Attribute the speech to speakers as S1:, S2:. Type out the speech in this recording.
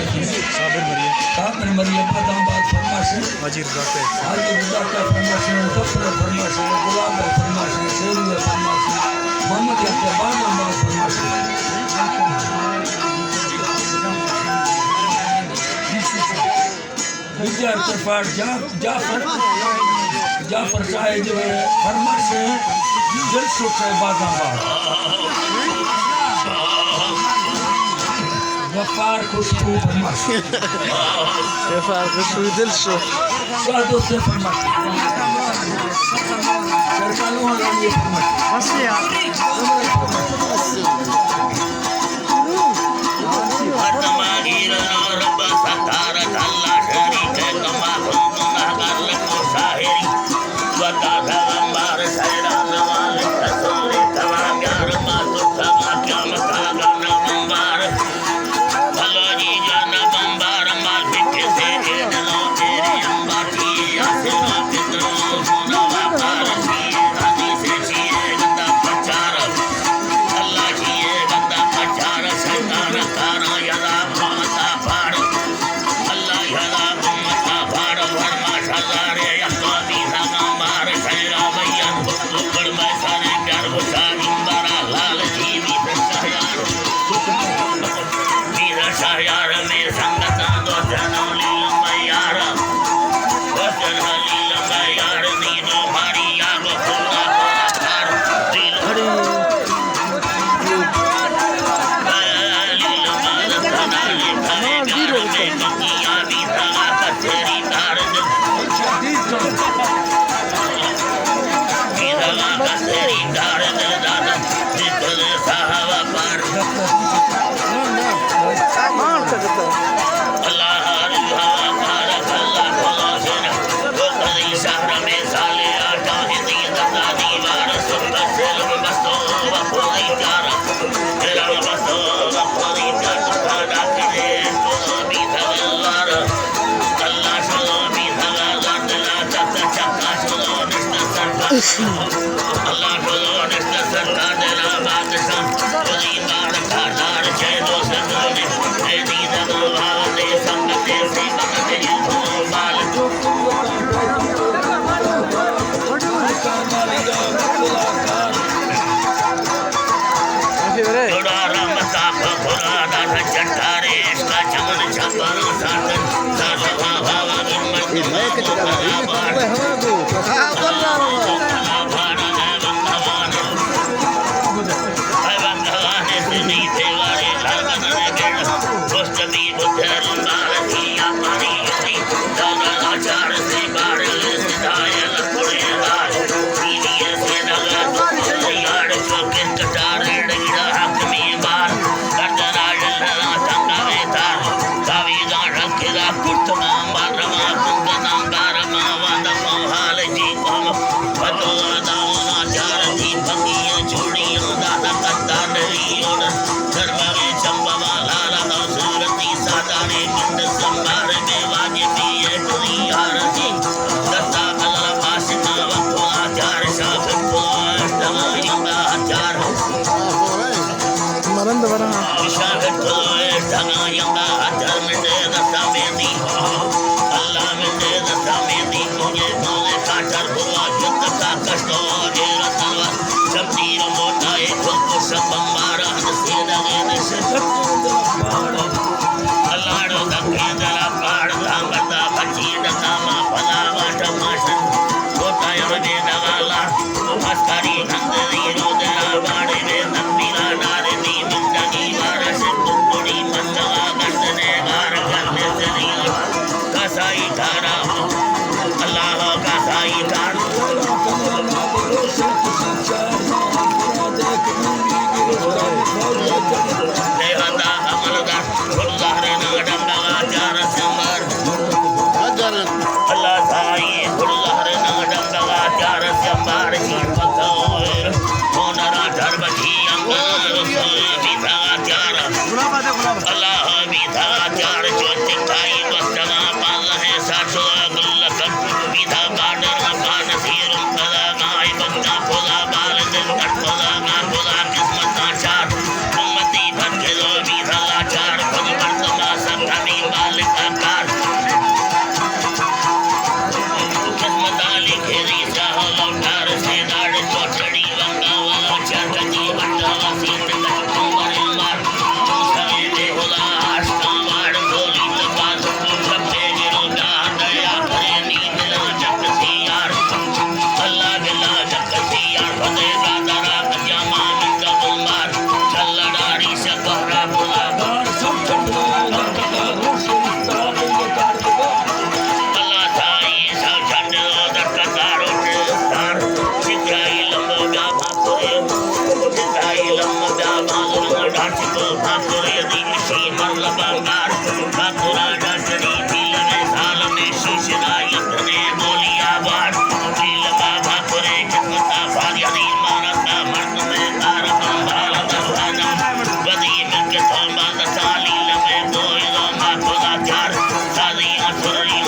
S1: साबिर मरिया बादामाबाद फरमाशे
S2: हाजी रजा के
S1: फरमाशे जफर फरमाशे गुलाब फरमाशे शेरू फरमाशे मोहम्मद के बादामाबाद फरमाशे विद्यार्थी पाठ जाफर साहेब जो है फरमाशे दिलसुख है बादामाबाद गफ्फार खुशबू फरमाशे
S2: गफ्फार खुशबू दिलसुख
S1: सादो से फरमाशे सरकारों वाला ये फरमाशे Allah Lord is the Sarkar de la Badshah Kodi Bar Khadar Chedo Sadone Edi Dabal de Sangate Se Bagate Bal Thoda Ramata Phura Da Chantare Iska Chaman Chapar Satan Sarva Bhava ठाकुरा डटनी दिल में साल में शिशना यंधने बोलिया बार दिल बाबा पुरे किस्मता फारिया दी मानता मर्द में तार संभाल दस्ताना बदी मिलके संभाल साली लमे बोई दो मा खुदा चार सादी असुरी